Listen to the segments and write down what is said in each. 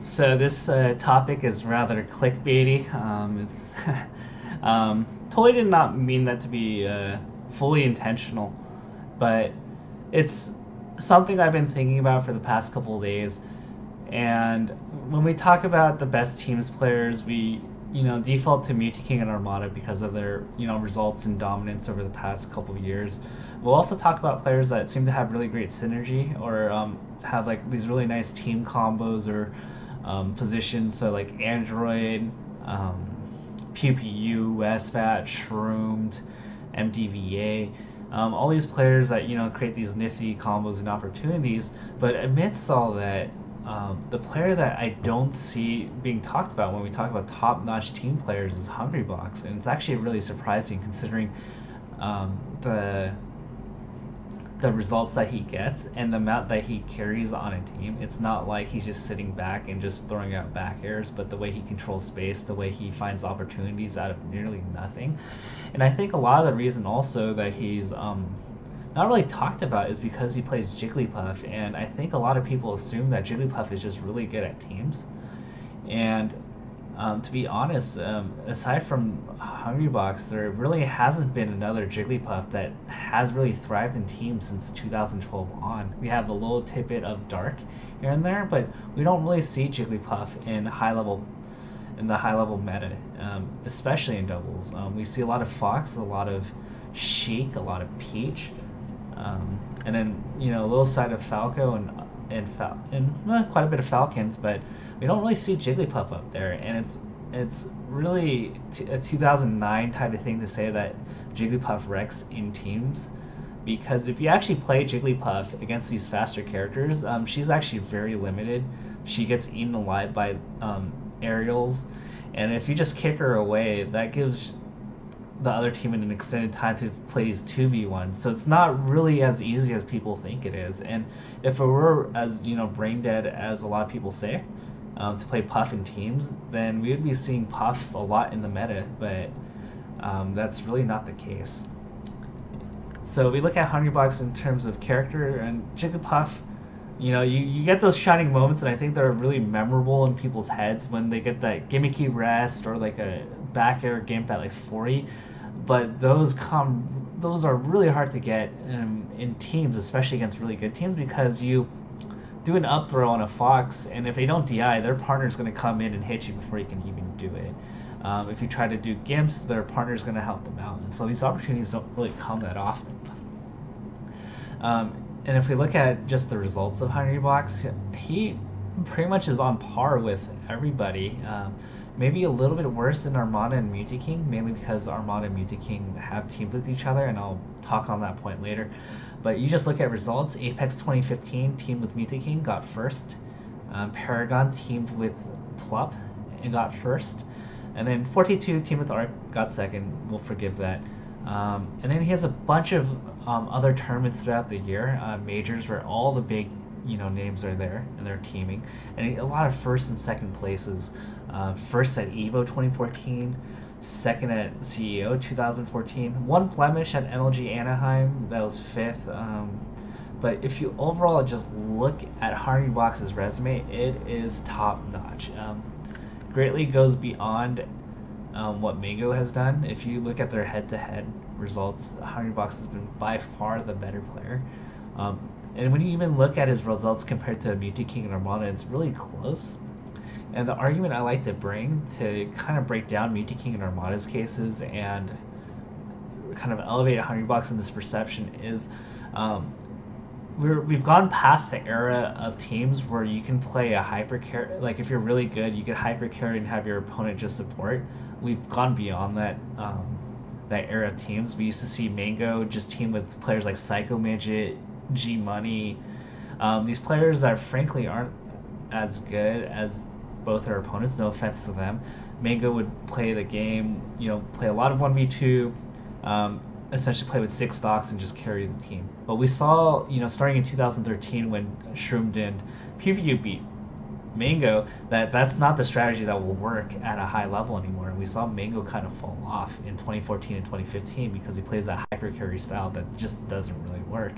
So this topic is rather clickbaity. Totally did not mean that to be fully intentional, but it's something I've been thinking about for the past couple of days. And when we talk about the best teams players, we default to Muti King and Armada because of their results and dominance over the past couple of years. We'll also talk about players that seem to have really great synergy or have like these really nice team combos or positions. So like Android, um, PPU, SFAT, Shroomed, MDVA. All these players that create these nifty combos and opportunities. But amidst all that, the player that I don't see being talked about when we talk about top-notch team players is Hungrybox, and it's actually really surprising considering the results that he gets and the amount that he carries on a team. It's not like he's just sitting back and just throwing out back airs, but the way he controls space, the way he finds opportunities out of nearly nothing. And I think a lot of the reason also that he's not really talked about is because he plays Jigglypuff, and I think a lot of people assume that Jigglypuff is just really good at teams. And to be honest, aside from Hungrybox, there really hasn't been another Jigglypuff that has really thrived in teams since 2012 on. We have a little tidbit of Dark here and there, but we don't really see Jigglypuff in the high level meta, especially in doubles. We see a lot of Fox, a lot of Sheik, a lot of Peach, and then a little side of Falco and quite a bit of Falcons, but we don't really see Jigglypuff up there, and it's really a 2009 type of thing to say that Jigglypuff wrecks in teams, because if you actually play Jigglypuff against these faster characters, she's actually very limited. She gets eaten alive by aerials, and if you just kick her away, that gives the other team an extended time to play these 2v1s. So it's not really as easy as people think it is. And if it were as brain dead as a lot of people say, to play Puff in teams, then we would be seeing Puff a lot in the meta. But that's really not the case. So we look at Hungrybox in terms of character and Jigglypuff. You get those shining moments, and I think they're really memorable in people's heads when they get that gimmicky rest or like a back air gimp at like 40. But those are really hard to get in teams, especially against really good teams, because you do an up throw on a Fox, and if they don't DI, their partner's going to come in and hit you before you can even do it. If you try to do gimps, their partner's going to help them out, and so these opportunities don't really come that often. And if we look at just the results of Hungrybox, he pretty much is on par with everybody. Maybe a little bit worse than Armada and Muti King, mainly because Armada and Muti King have teamed with each other, and I'll talk on that point later. But you just look at results. Apex 2015 teamed with Muti King, got first. Paragon teamed with Plup and got first. And then 42 teamed with Arc, got second. We'll forgive that. And then he has a bunch of other tournaments throughout the year, majors where all the big names are there and they're teaming, and a lot of first and second places. First at Evo 2014, second at CEO 2014, one blemish at MLG Anaheim, that was fifth. But if you overall just look at Hungrybox's resume, it is top notch. Greatly goes beyond what Mango has done. If you look at their head-to-head results, Hungrybox has been by far the better player. And when you even look at his results compared to Muti King and Armada, it's really close. And the argument I like to bring to kind of break down Muti King and Armada's cases and kind of elevate Hungrybox in this perception is we've gone past the era of teams where you can play a hyper carry. Like if you're really good, you can hyper carry and have your opponent just support. We've gone beyond that era of teams. We used to see Mango just team with players like Psycho Midget, G Money. These players that frankly aren't as good as both their opponents. No offense to them. Mango would play the game, play a lot of 1v2, essentially play with 6 stocks and just carry the team. But we saw, starting in 2013 when Shroomed and PVU beat Mango, that's not the strategy that will work at a high level anymore. And we saw Mango kind of fall off in 2014 and 2015 because he plays that hyper carry style that just doesn't really work.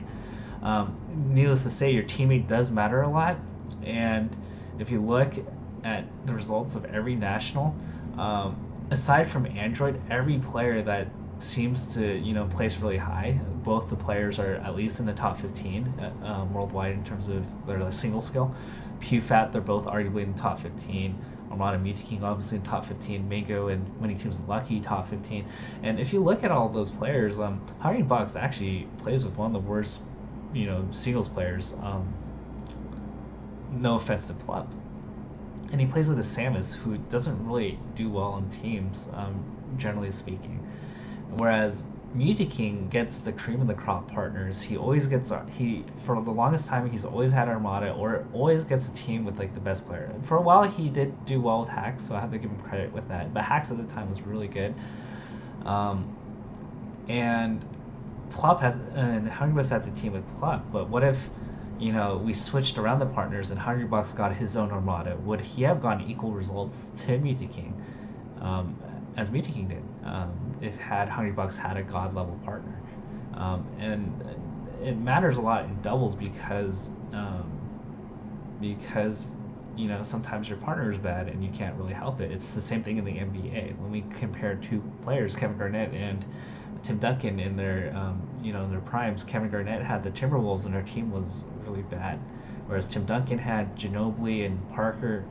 Needless to say, your teammate does matter a lot. And if you look at the results of every national, um, aside from Android, every player that seems to place really high. Both the players are at least in the top 15 worldwide in terms of their single skill. PewFat, they're both arguably in the top 15. Armada Muti King obviously in top 15. Mango and Winning Teams Lucky top 15. And if you look at all those players, Hungrybox actually plays with one of the worst, singles players. No offense to Plup. And he plays with a Samus who doesn't really do well in teams, generally speaking. Whereas Muti King gets the cream of the crop partners. He always gets for the longest time he's always had Armada or always gets a team with like the best player. And for a while he did do well with Hacks, so I have to give him credit with that. But Hacks at the time was really good. And Plup has and Hungrybox had the team with Plup. But what if we switched around the partners and Hungrybox got his own Armada? Would he have gotten equal results to Muti King? As Muti King did, if Hungrybox had a god level partner, and it matters a lot in doubles because sometimes your partner is bad and you can't really help it. It's the same thing in the NBA when we compare two players, Kevin Garnett and Tim Duncan in their in their primes. Kevin Garnett had the Timberwolves and their team was really bad, whereas Tim Duncan had Ginobili and Parker,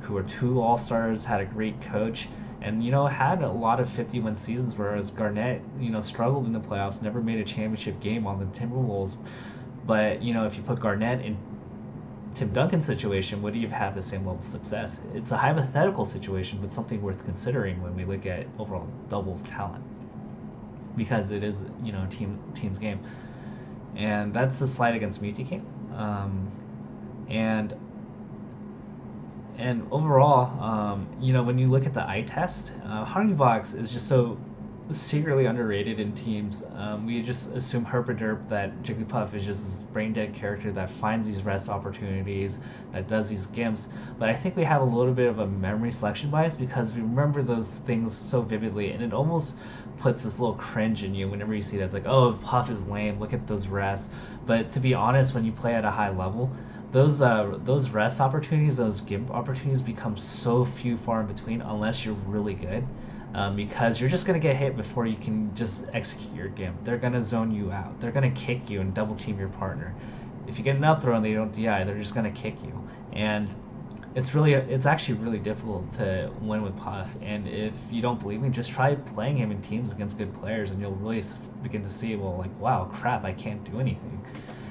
who were two all-stars, had a great coach, and had a lot of 50-win seasons, whereas Garnett struggled in the playoffs, never made a championship game on the Timberwolves. But if you put Garnett in Tim Duncan's situation, would he have had the same level of success? It's a hypothetical situation, but something worth considering when we look at overall doubles talent, because it is team's game, and that's a slight against Muti King. And overall, when you look at the eye test, Hungrybox is just so secretly underrated in teams. We just assume herpaderp that Jigglypuff is just this brain dead character that finds these rest opportunities, that does these gimps. But I think we have a little bit of a memory selection bias because we remember those things so vividly, and it almost puts this little cringe in you whenever you see that. It's like, oh, Puff is lame, look at those rests. But to be honest, when you play at a high level, those rest opportunities, those gimp opportunities become so few far in between unless you're really good. Because you're just going to get hit before you can just execute your gimp. They're going to zone you out. They're going to kick you and double team your partner. If you get an up throw and they don't DI, they're just going to kick you. And it's actually really difficult to win with Puff. And if you don't believe me, just try playing him in teams against good players and you'll really begin to see, well, like, wow, crap, I can't do anything.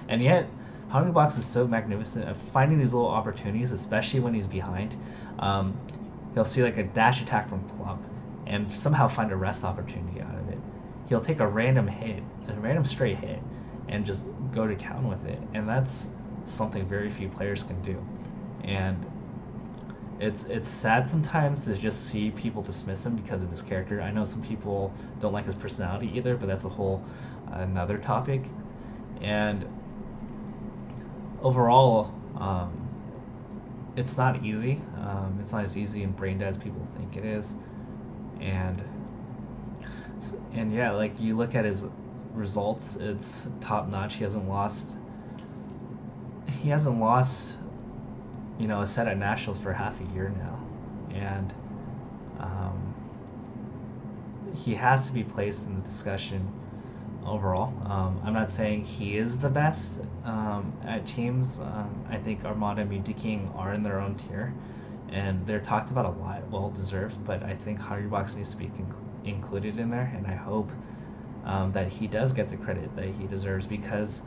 And yet, Hungrybox is so magnificent at finding these little opportunities, especially when he's behind. He'll see like a dash attack from Plump and somehow find a rest opportunity out of it. He'll take a random straight hit, and just go to town with it. And that's something very few players can do. And it's sad sometimes to just see people dismiss him because of his character. I know some people don't like his personality either, but that's a whole another topic. And overall, it's not easy. It's not as easy and brain dead as people think it is. And yeah, like you look at his results, it's top notch. He hasn't lost, a set at nationals for half a year now, and he has to be placed in the discussion overall. I'm not saying he is the best at teams. I think Armada and Muti King are in their own tier, and they're talked about a lot, well deserved, but I think Hungrybox needs to be included in there, and I hope that he does get the credit that he deserves, because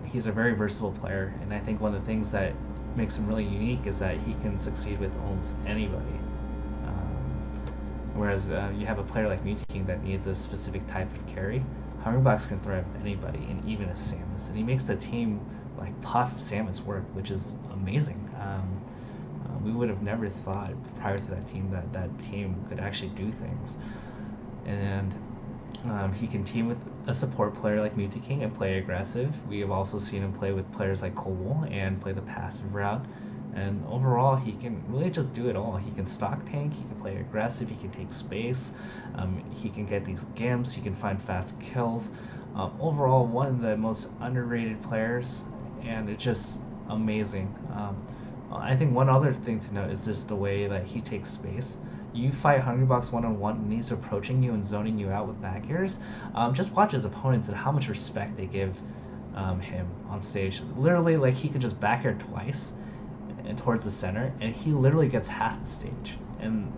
he's a very versatile player, and I think one of the things that makes him really unique is that he can succeed with almost anybody. Whereas you have a player like Muti King that needs a specific type of carry, Hungrybox can thrive with anybody, and even a Samus, and he makes the team like Puff Samus work, which is amazing. We would have never thought prior to that team that team could actually do things. And he can team with a support player like Muti King and play aggressive. We have also seen him play with players like Cole and play the passive route. And overall, he can really just do it all. He can stock tank, he can play aggressive, he can take space, he can get these gimps, he can find fast kills. Overall, one of the most underrated players, and it's just amazing. I think one other thing to note is just the way that he takes space. You fight Hungrybox one-on-one and he's approaching you and zoning you out with back airs. Just watch his opponents and how much respect they give him on stage. Literally, like he could just back air twice and towards the center, and he literally gets half the stage. And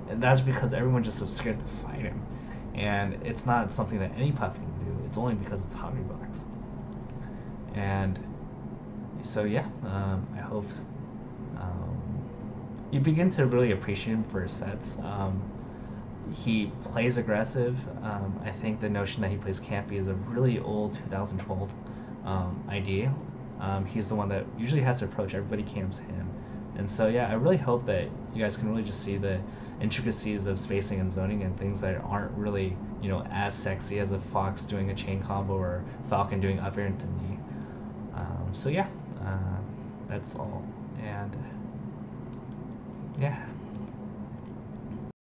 that's because everyone just so scared to fight him. And it's not something that any puff can do. It's only because it's Hungrybox. And so yeah, I hope you begin to really appreciate him for his sets. He plays aggressive. I think the notion that he plays campy is a really old 2012 idea. He's the one that usually has to approach. Everybody cams him. And so yeah, I really hope that you guys can really just see the intricacies of spacing and zoning and things that aren't really, as sexy as a Fox doing a chain combo or Falcon doing up air into knee. So yeah, that's all. And yeah.